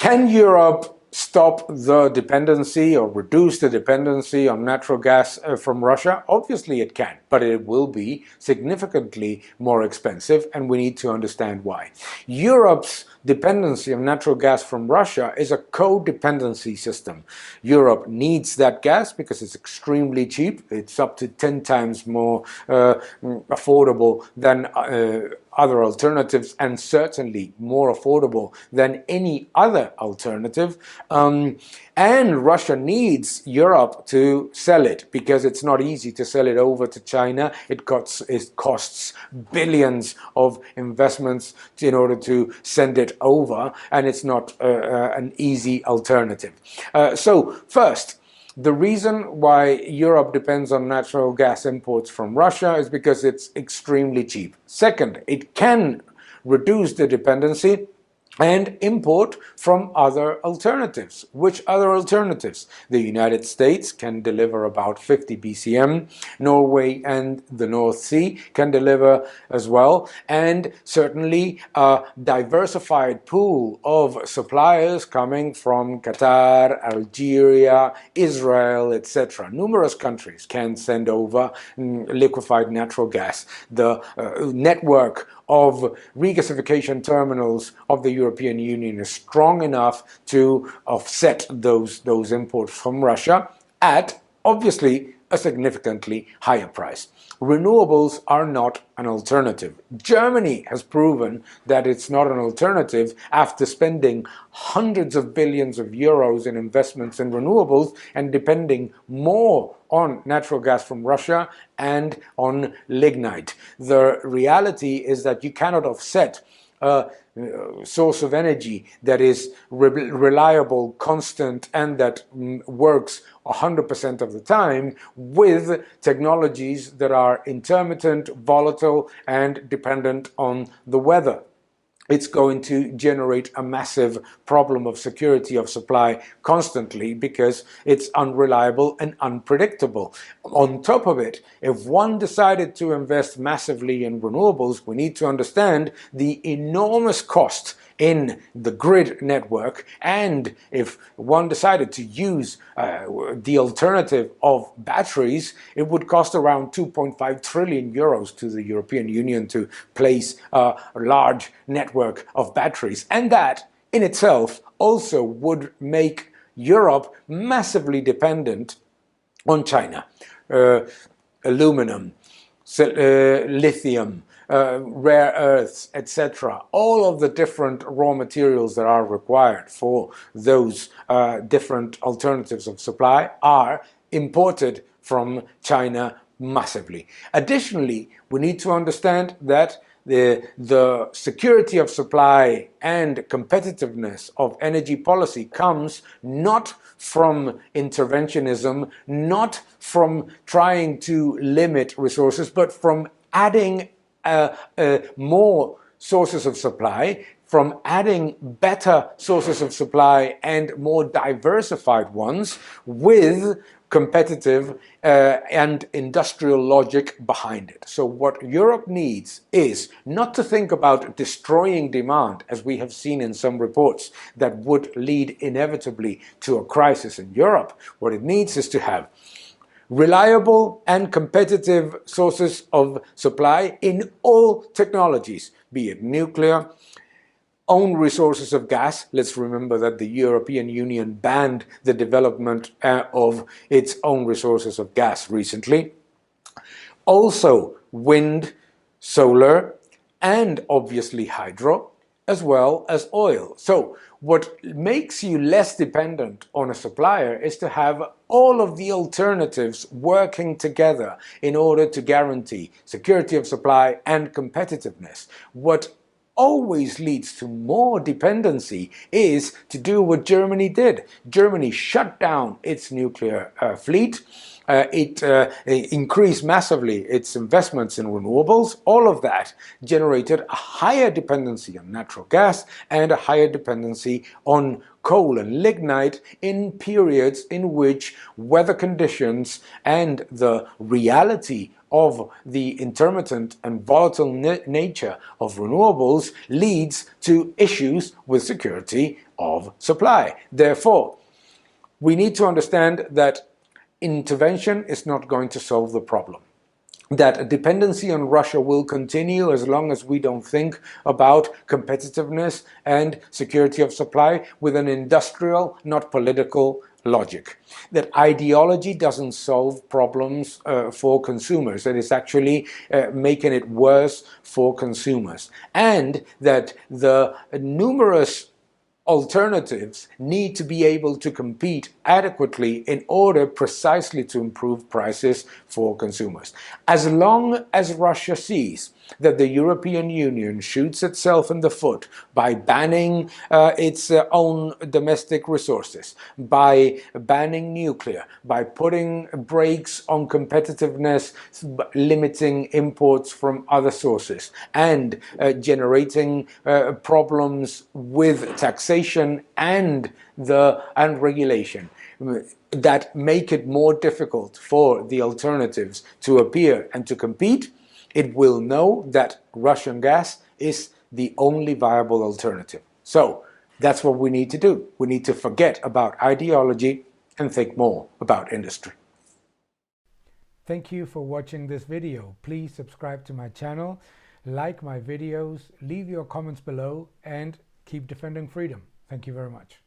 Can Europe stop the dependency or reduce the dependency on natural gas from Russia? Obviously it can, but it will be significantly more expensive, and we need to understand why. Europe's dependency on natural gas from Russia is a codependency system. Europe needs that gas because it's extremely cheap. It's up to 10 times more affordable than other alternatives, and certainly more affordable than any other alternative. And Russia needs Europe to sell it because it's not easy to sell it over to China. It costs billions of investments in order to send it over, and it's not an easy alternative. So first, the reason why Europe depends on natural gas imports from Russia is because it's extremely cheap. Second, it can reduce the dependency and import from other alternatives. Which other alternatives? The United States can deliver about 50 BCM, Norway and the North Sea can deliver as well, and certainly a diversified pool of suppliers coming from Qatar, Algeria, Israel, etc. Numerous countries can send over liquefied natural gas. The network of regasification terminals of the European Union is strong enough to offset those imports from Russia at, obviously, a significantly higher price. Renewables are not an alternative. Germany has proven that it's not an alternative after spending hundreds of billions of euros in investments in renewables and depending more on natural gas from Russia and on lignite. The reality is that you cannot offset a source of energy that is reliable, constant, and that works 100% of the time with technologies that are intermittent, volatile, and dependent on the weather. It's going to generate a massive problem of security of supply constantly because it's unreliable and unpredictable. On top of it, if one decided to invest massively in renewables, we need to understand the enormous cost in the grid network, and if one decided to use the alternative of batteries, it would cost around 2.5 trillion euros to the European Union to place a large network of batteries, and that in itself also would make Europe massively dependent on China. Aluminum, lithium, rare earths, etc. All of the different raw materials that are required for those different alternatives of supply are imported from China massively. Additionally, we need to understand that the security of supply and competitiveness of energy policy comes not from interventionism, not from trying to limit resources, but from adding more sources of supply, from adding better sources of supply and more diversified ones with competitive and industrial logic behind it. So what Europe needs is not to think about destroying demand, as we have seen in some reports that would lead inevitably to a crisis in Europe. What it needs is to have reliable and competitive sources of supply in all technologies, be it nuclear, own resources of gas. Let's remember that the European Union banned the development of its own resources of gas recently. Also wind, solar, and obviously hydro, as well as oil. So what makes you less dependent on a supplier is to have all of the alternatives working together in order to guarantee security of supply and competitiveness. What always leads to more dependency is to do what Germany did. Germany shut down its nuclear fleet. It increased massively its investments in renewables. All of that generated a higher dependency on natural gas and a higher dependency on coal and lignite in periods in which weather conditions and the reality of the intermittent and volatile nature of renewables leads to issues with security of supply. Therefore, we need to understand that intervention is not going to solve the problem, that a dependency on Russia will continue as long as we don't think about competitiveness and security of supply with an industrial, not political logic. That ideology doesn't solve problems for consumers, that it's actually making it worse for consumers. And that the numerous alternatives need to be able to compete adequately in order precisely to improve prices for consumers. As long as Russia sees that the European Union shoots itself in the foot by banning its own domestic resources, by banning nuclear, by putting brakes on competitiveness, limiting imports from other sources, and generating problems with taxation and regulation that make it more difficult for the alternatives to appear and to compete, it will know that Russian gas is the only viable alternative. So that's what we need to do. We need to forget about ideology and think more about industry. Thank you for watching this video. Please subscribe to my channel, like my videos, leave your comments below, and keep defending freedom. Thank you very much.